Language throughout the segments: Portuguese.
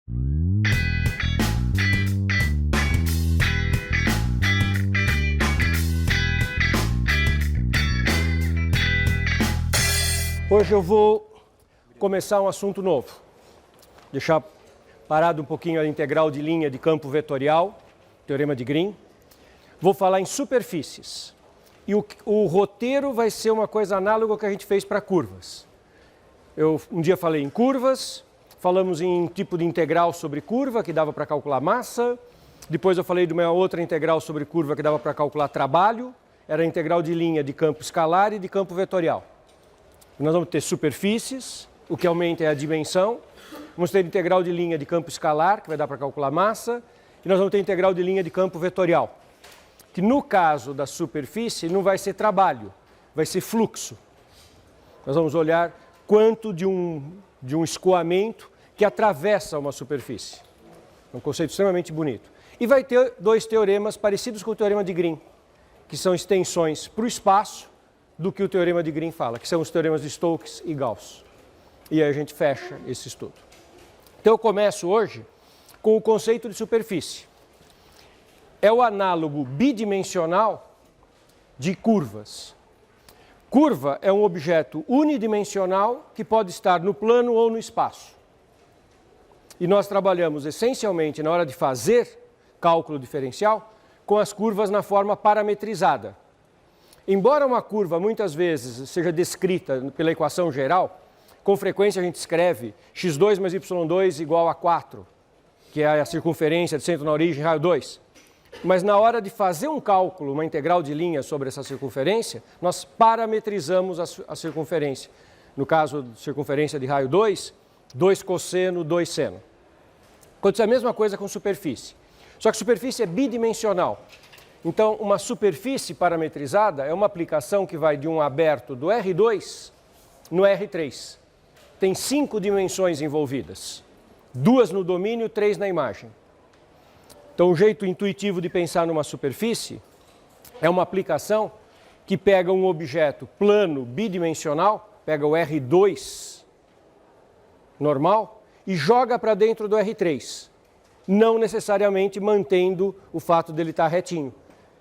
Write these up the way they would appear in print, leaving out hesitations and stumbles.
Hoje eu vou começar um assunto novo. Deixar parado um pouquinho a integral de linha de campo vetorial, teorema de Green. Vou falar em superfícies. E o roteiro vai ser uma coisa análoga ao que a gente fez para curvas. Eu um dia falei em curvas, falamos em tipo de integral sobre curva, que dava para calcular massa. Depois eu falei de uma outra integral sobre curva que dava para calcular trabalho. Era a integral de linha de campo escalar e de campo vetorial. Nós vamos ter superfícies, o que aumenta é a dimensão. Vamos ter integral de linha de campo escalar, que vai dar para calcular massa. E nós vamos ter integral de linha de campo vetorial, que no caso da superfície não vai ser trabalho, vai ser fluxo. Nós vamos olhar quanto de um escoamento que atravessa uma superfície. É um conceito extremamente bonito. E vai ter dois teoremas parecidos com o teorema de Green, que são extensões para o espaço do que o teorema de Green fala, que são os teoremas de Stokes e Gauss. E aí a gente fecha esse estudo. Então eu começo hoje com o conceito de superfície. É o análogo bidimensional de curvas. Curva é um objeto unidimensional que pode estar no plano ou no espaço. E nós trabalhamos essencialmente, na hora de fazer cálculo diferencial, com as curvas na forma parametrizada. Embora uma curva muitas vezes seja descrita pela equação geral, com frequência a gente escreve x2 mais y2 igual a 4, que é a circunferência de centro na origem, raio 2. Mas na hora de fazer um cálculo, uma integral de linha sobre essa circunferência, nós parametrizamos a circunferência. No caso de circunferência de raio 2, 2 cosseno, 2 seno. Acontece a mesma coisa com superfície. Só que superfície é bidimensional. Então, uma superfície parametrizada é uma aplicação que vai de um aberto do R2 no R3. Tem 5 dimensões envolvidas. 2 no domínio, 3 na imagem. Então, o jeito intuitivo de pensar numa superfície é uma aplicação que pega um objeto plano bidimensional, pega o R2 normal e joga para dentro do R3, não necessariamente mantendo o fato dele estar retinho.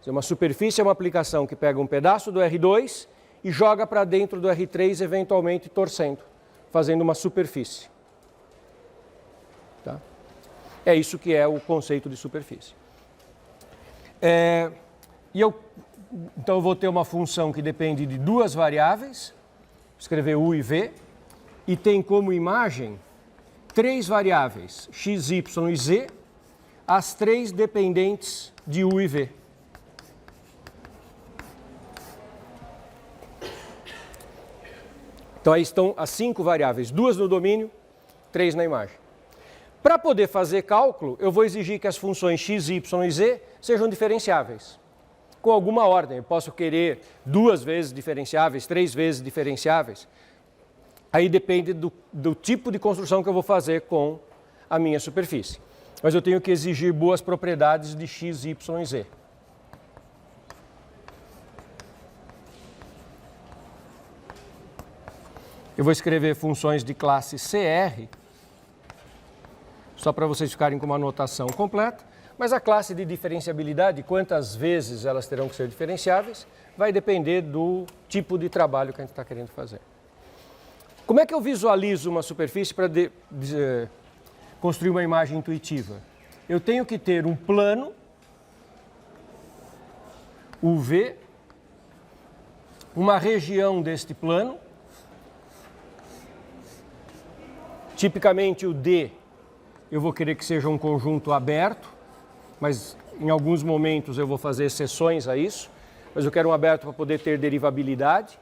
Uma superfície é uma aplicação que pega um pedaço do R2 e joga para dentro do R3, eventualmente torcendo, fazendo uma superfície. Tá? É isso que é o conceito de superfície. Então eu vou ter uma função que depende de duas variáveis, vou escrever u e v, e tem como imagem 3 variáveis, x, y e z, as 3 dependentes de u e v. Então aí estão as 5 variáveis, 2 no domínio, 3 na imagem. Para poder fazer cálculo, eu vou exigir que as funções x, y e z sejam diferenciáveis, com alguma ordem. Eu posso querer 2 vezes diferenciáveis, 3 vezes diferenciáveis. Aí depende do tipo de construção que eu vou fazer com a minha superfície. Mas eu tenho que exigir boas propriedades de x, y e z. Eu vou escrever funções de classe CR, só para vocês ficarem com uma notação completa, mas a classe de diferenciabilidade, quantas vezes elas terão que ser diferenciáveis, vai depender do tipo de trabalho que a gente está querendo fazer. Como é que eu visualizo uma superfície para construir uma imagem intuitiva? Eu tenho que ter um plano, UV, uma região deste plano. Tipicamente o D eu vou querer que seja um conjunto aberto, mas em alguns momentos eu vou fazer exceções a isso, mas eu quero um aberto para poder ter derivabilidade.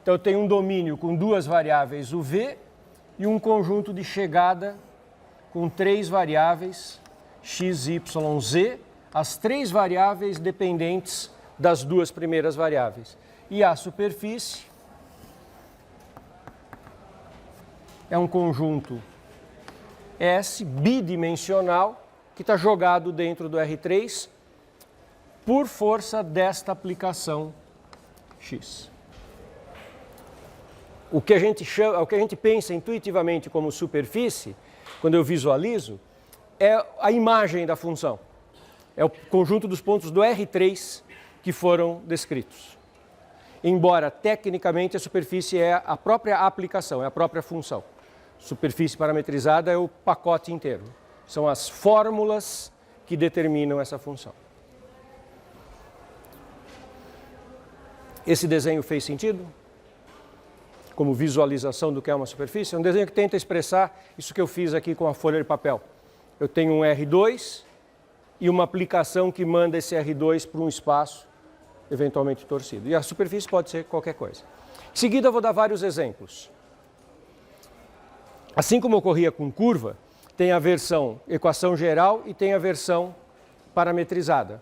Então eu tenho um domínio com 2 variáveis, o V, e um conjunto de chegada com 3 variáveis, x, y, z, as 3 variáveis dependentes das 2 primeiras variáveis. E a superfície é um conjunto S bidimensional que está jogado dentro do R3 por força desta aplicação X. O que a gente pensa intuitivamente como superfície quando eu visualizo, é a imagem da função. É o conjunto dos pontos do R3 que foram descritos. Embora, tecnicamente, a superfície é a própria aplicação, é a própria função. Superfície parametrizada é o pacote inteiro. São as fórmulas que determinam essa função. Esse desenho fez sentido? Como visualização do que é uma superfície? É um desenho que tenta expressar isso que eu fiz aqui com a folha de papel. Eu tenho um R2 e uma aplicação que manda esse R2 para um espaço eventualmente torcido. E a superfície pode ser qualquer coisa. Em seguida, eu vou dar vários exemplos. Assim como ocorria com curva, tem a versão equação geral e tem a versão parametrizada.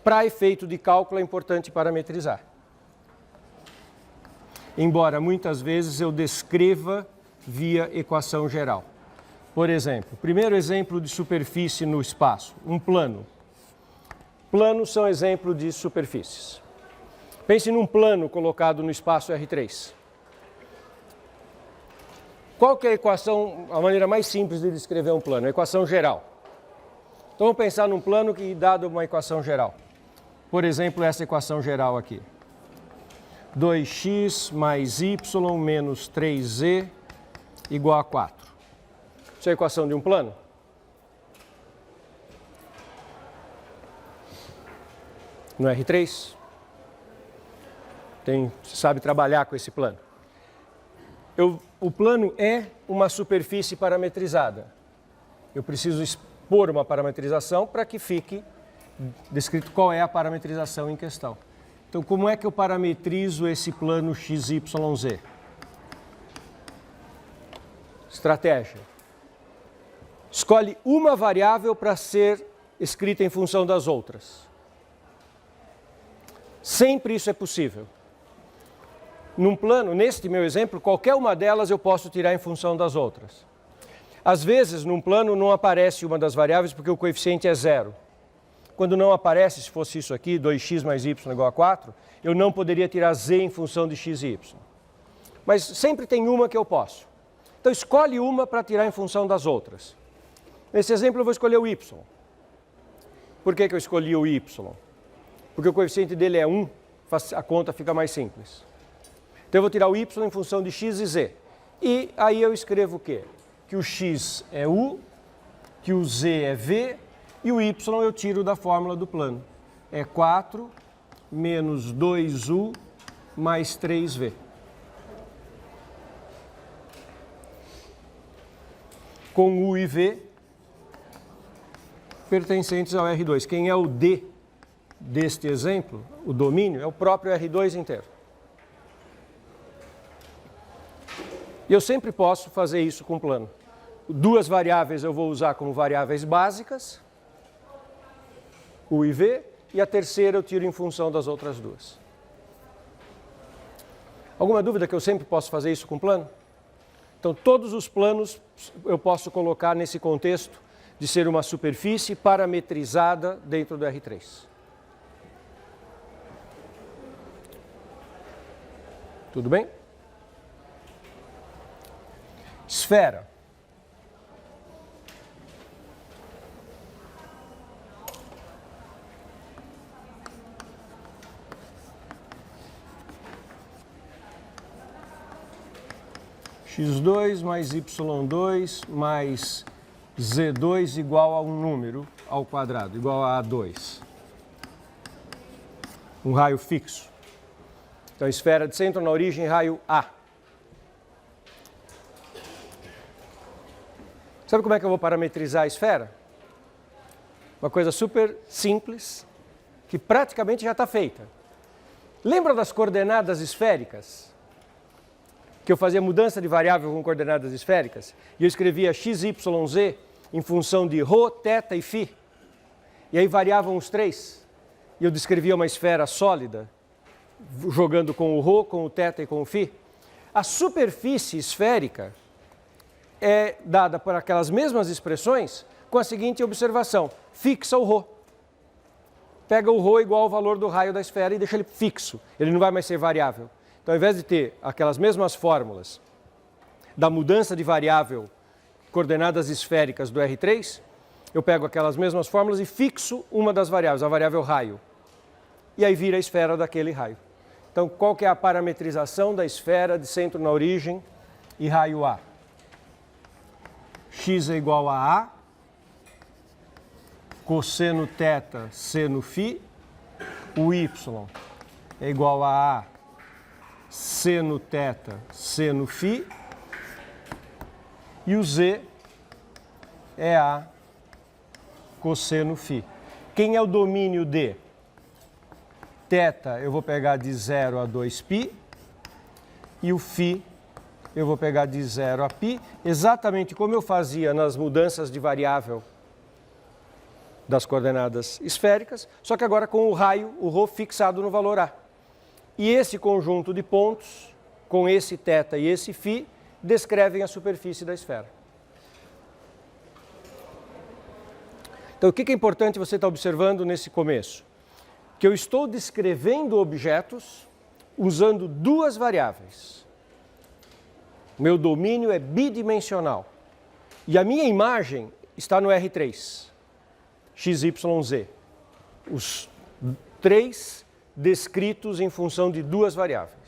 Para efeito de cálculo, é importante parametrizar. Embora muitas vezes eu descreva via equação geral. Por exemplo, primeiro exemplo de superfície no espaço, um plano. Planos são exemplo de superfícies. Pense num plano colocado no espaço R3. Qual que é a equação, a maneira mais simples de descrever um plano? A equação geral. Então vamos pensar num plano que dado uma equação geral. Por exemplo, essa equação geral aqui. 2x mais y menos 3z igual a 4. Isso é a equação de um plano? No R3? Você sabe trabalhar com esse plano. O plano é uma superfície parametrizada. Eu preciso expor uma parametrização para que fique descrito qual é a parametrização em questão. Então, como é que eu parametrizo esse plano XYZ? Estratégia. Escolhe uma variável para ser escrita em função das outras. Sempre isso é possível. Num plano, neste meu exemplo, qualquer uma delas eu posso tirar em função das outras. Às vezes, num plano não aparece uma das variáveis porque o coeficiente é 0. Quando não aparece, se fosse isso aqui, 2x mais y igual a 4, eu não poderia tirar z em função de x e y. Mas sempre tem uma que eu posso. Então, escolhe uma para tirar em função das outras. Nesse exemplo, eu vou escolher o y. Por que eu escolhi o y? Porque o coeficiente dele é 1, a conta fica mais simples. Então, eu vou tirar o y em função de x e z. E aí eu escrevo o quê? Que o x é u, que o z é v, e o y eu tiro da fórmula do plano. É 4 menos 2u mais 3v. Com u e v pertencentes ao R2. Quem é o D deste exemplo, o domínio, é o próprio R2 inteiro. E eu sempre posso fazer isso com plano. Duas variáveis eu vou usar como variáveis básicas, U e V, e a terceira eu tiro em função das outras duas. Alguma dúvida que eu sempre posso fazer isso com plano? Então, todos os planos eu posso colocar nesse contexto de ser uma superfície parametrizada dentro do R3. Tudo bem? Esfera. x2 mais y2 mais z2 igual a um número ao quadrado, igual a A2. Um raio fixo. Então, esfera de centro na origem, raio A. Sabe como é que eu vou parametrizar a esfera? Uma coisa super simples, que praticamente já está feita. Lembra das coordenadas esféricas? Que eu fazia mudança de variável com coordenadas esféricas, e eu escrevia x, y, z em função de ρ, θ e φ. E aí variavam os três. E eu descrevia uma esfera sólida, jogando com o ρ, com o θ e com o φ. A superfície esférica é dada por aquelas mesmas expressões com a seguinte observação: fixa o ρ. Pega o ρ igual ao valor do raio da esfera e deixa ele fixo. Ele não vai mais ser variável. Então, ao invés de ter aquelas mesmas fórmulas da mudança de variável coordenadas esféricas do R3, eu pego aquelas mesmas fórmulas e fixo uma das variáveis, a variável raio. E aí vira a esfera daquele raio. Então, qual que é a parametrização da esfera de centro na origem e raio A? X é igual a A, cosseno θ seno φ, o Y é igual a seno θ seno φ, e o Z é A cosseno φ. Quem é o domínio D? Θ eu vou pegar de 0 a 2π, e o φ eu vou pegar de 0 a π, exatamente como eu fazia nas mudanças de variável das coordenadas esféricas, só que agora com o raio, o ρ fixado no valor A. E esse conjunto de pontos, com esse θ e esse φ, descrevem a superfície da esfera. Então, o que é importante você estar observando nesse começo? Que eu estou descrevendo objetos usando duas variáveis. Meu domínio é bidimensional. E a minha imagem está no R3, x, y, z. Os três descritos em função de duas variáveis.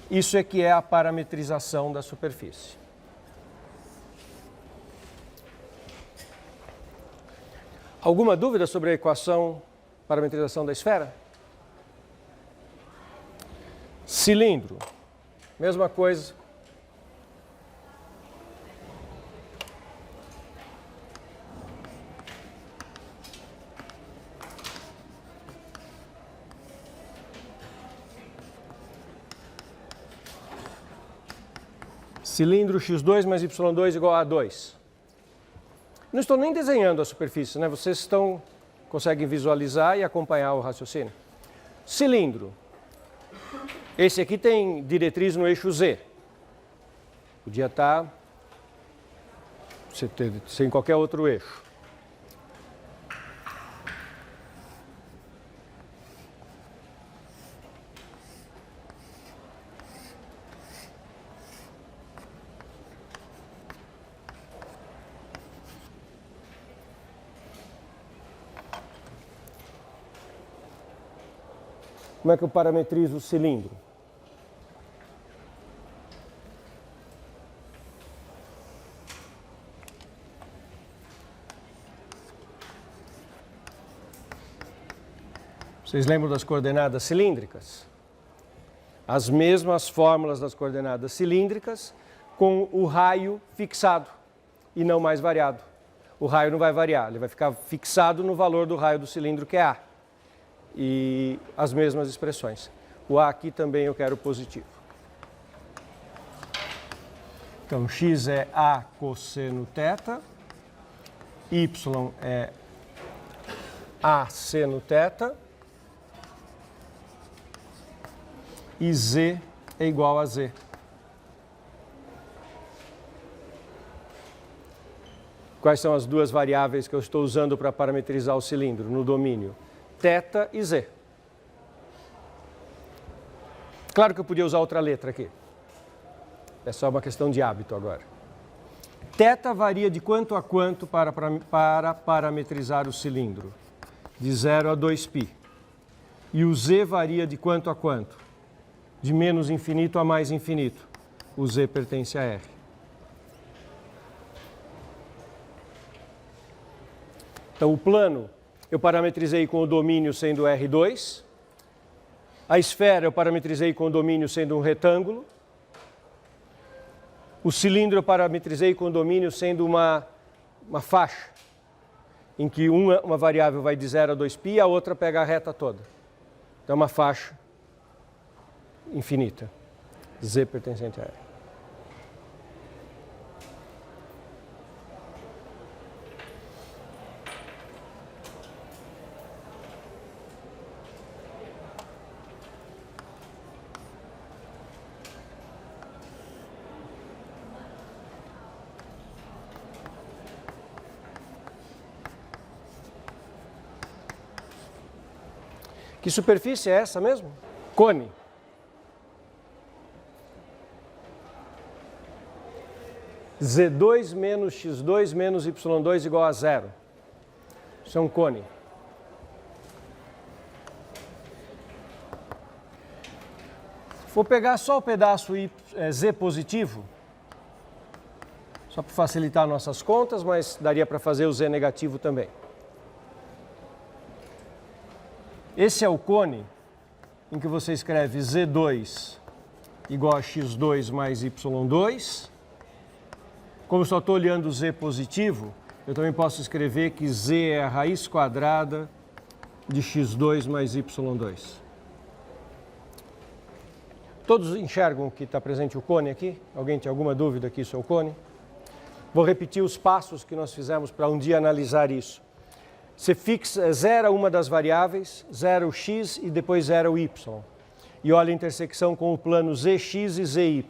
Isso é que é a parametrização da superfície. Alguma dúvida sobre a equação parametrização da esfera? Cilindro. Mesma coisa. Cilindro x2 mais y2 igual a 2. Não estou nem desenhando a superfície, né? Vocês conseguem visualizar e acompanhar o raciocínio. Cilindro. Esse aqui tem diretriz no eixo Z. Podia estar sem qualquer outro eixo. Como é que eu parametrizo o cilindro? Vocês lembram das coordenadas cilíndricas? As mesmas fórmulas das coordenadas cilíndricas com o raio fixado e não mais variado. O raio não vai variar, ele vai ficar fixado no valor do raio do cilindro, que é A. E as mesmas expressões. O A aqui também eu quero positivo. Então, x é A cosseno θ, y é A seno θ, e z é igual a z. Quais são as duas variáveis que eu estou usando para parametrizar o cilindro no domínio? θ e z. Claro que eu podia usar outra letra aqui. É só uma questão de hábito agora. Θ varia de quanto a quanto para parametrizar o cilindro? De 0 a 2π. E o z varia de quanto a quanto? De menos infinito a mais infinito. O z pertence a R. Então, o plano eu parametrizei com o domínio sendo R2. A esfera eu parametrizei com o domínio sendo um retângulo. O cilindro eu parametrizei com o domínio sendo uma faixa, em que uma variável vai de 0 a 2π e a outra pega a reta toda. Então, é uma faixa infinita. Z pertencente a R. Que superfície é essa mesmo? Cone. Z2 menos x2 menos y2 igual a zero. Isso é um cone. Vou pegar só o pedaço z positivo, só para facilitar nossas contas, mas daria para fazer o z negativo também. Esse é o cone em que você escreve z2 igual a x2 mais y2. Como eu só estou olhando o z positivo, eu também posso escrever que z é a raiz quadrada de x2 mais y2. Todos enxergam que está presente o cone aqui? Alguém tem alguma dúvida que isso é o cone? Vou repetir os passos que nós fizemos para um dia analisar isso. Você zera uma das variáveis, zera o x e depois zera o y. E olha a intersecção com o plano zx e zy.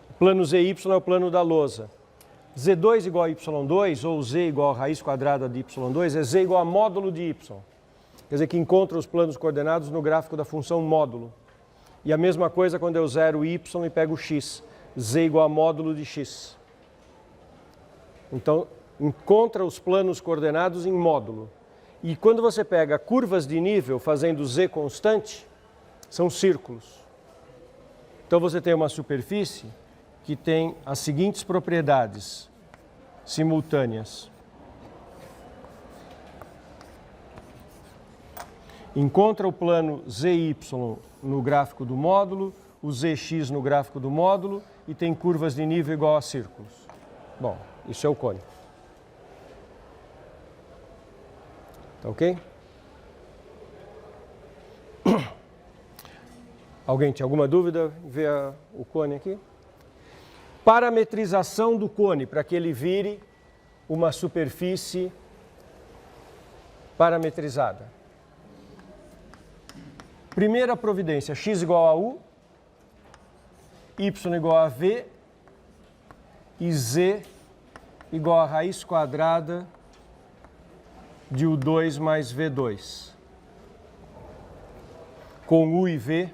O plano zy é o plano da lousa. z2 igual a y2, ou z igual a raiz quadrada de y2, é z igual a módulo de y. Quer dizer que encontra os planos coordenados no gráfico da função módulo. E a mesma coisa quando eu zero y e pego o x. Z igual a módulo de x. Então, encontra os planos coordenados em módulo. E quando você pega curvas de nível fazendo z constante, são círculos. Então você tem uma superfície que tem as seguintes propriedades simultâneas. Encontra o plano ZY no gráfico do módulo, o ZX no gráfico do módulo e tem curvas de nível igual a círculos. Bom, isso é o cone. Tá ok? Alguém tinha alguma dúvida em ver o cone aqui? Parametrização do cone para que ele vire uma superfície parametrizada. Primeira providência, x igual a u, y igual a v e z igual a raiz quadrada de u2 mais v2. Com u e v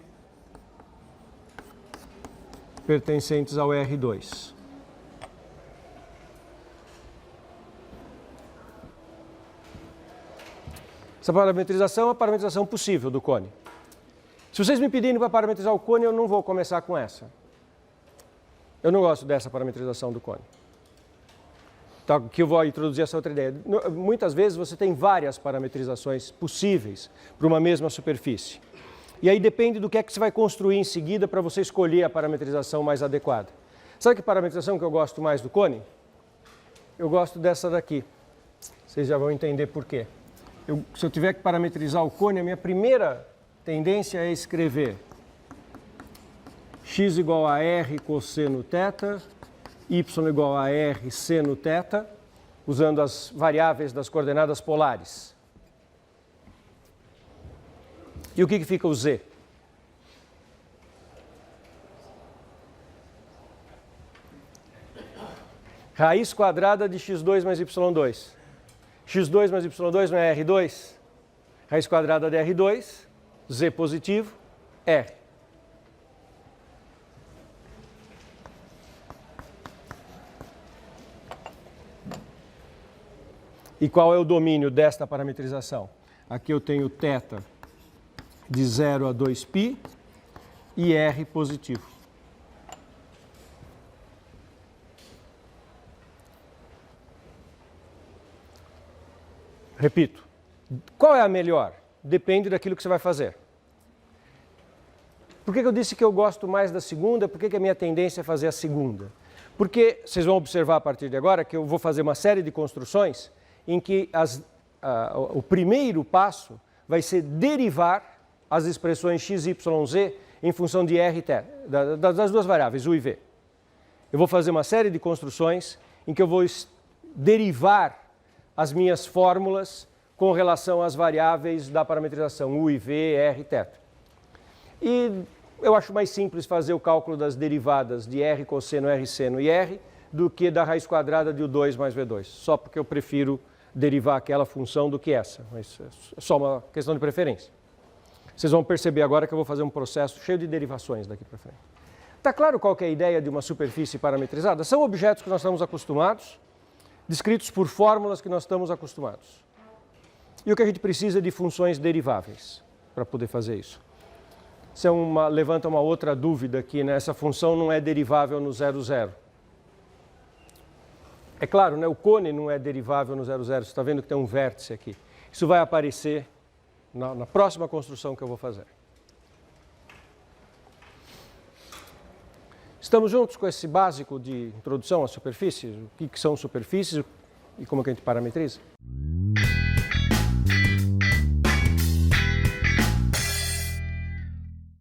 pertencentes ao R2. Essa parametrização é uma parametrização possível do cone. Se vocês me pedirem para parametrizar o cone, eu não vou começar com essa. Eu não gosto dessa parametrização do cone. Então, aqui eu vou introduzir essa outra ideia. Muitas vezes você tem várias parametrizações possíveis para uma mesma superfície. E aí depende do que é que você vai construir em seguida para você escolher a parametrização mais adequada. Sabe que parametrização que eu gosto mais do cone? Eu gosto dessa daqui. Vocês já vão entender por quê. Se eu tiver que parametrizar o cone, a minha primeira tendência é escrever x igual a r cosseno θ, y igual a r seno θ, usando as variáveis das coordenadas polares. E o que fica o z? Raiz quadrada de x2 mais y2. x2 mais y2 não é r2? Raiz quadrada de r2, z positivo, r. E qual é o domínio desta parametrização? Aqui eu tenho θ de 0 a 2π e r positivo. Repito, qual é a melhor? Depende daquilo que você vai fazer. Por que eu disse que eu gosto mais da segunda? Por que a minha tendência é fazer a segunda? Porque vocês vão observar a partir de agora que eu vou fazer uma série de construções em que o primeiro passo vai ser derivar as expressões x, y, z em função de r e θ, das duas variáveis, u e v. Eu vou fazer uma série de construções em que eu vou derivar as minhas fórmulas com relação às variáveis da parametrização u e v, r e θ. E eu acho mais simples fazer o cálculo das derivadas de r cosseno, r seno e r do que da raiz quadrada de u2 mais v2, só porque eu prefiro derivar aquela função do que essa, mas é só uma questão de preferência. Vocês vão perceber agora que eu vou fazer um processo cheio de derivações daqui para frente. Está claro qual que é a ideia de uma superfície parametrizada? São objetos que nós estamos acostumados, descritos por fórmulas que nós estamos acostumados. E o que a gente precisa de funções deriváveis para poder fazer isso. Isso levanta uma outra dúvida aqui, né? Essa função não é derivável no 0, 0. É claro, né? O cone não é derivável no 0, 0. Você está vendo que tem um vértice aqui. Isso vai aparecer na próxima construção que eu vou fazer. Estamos juntos com esse básico de introdução às superfícies? O que são superfícies e como que a gente parametriza?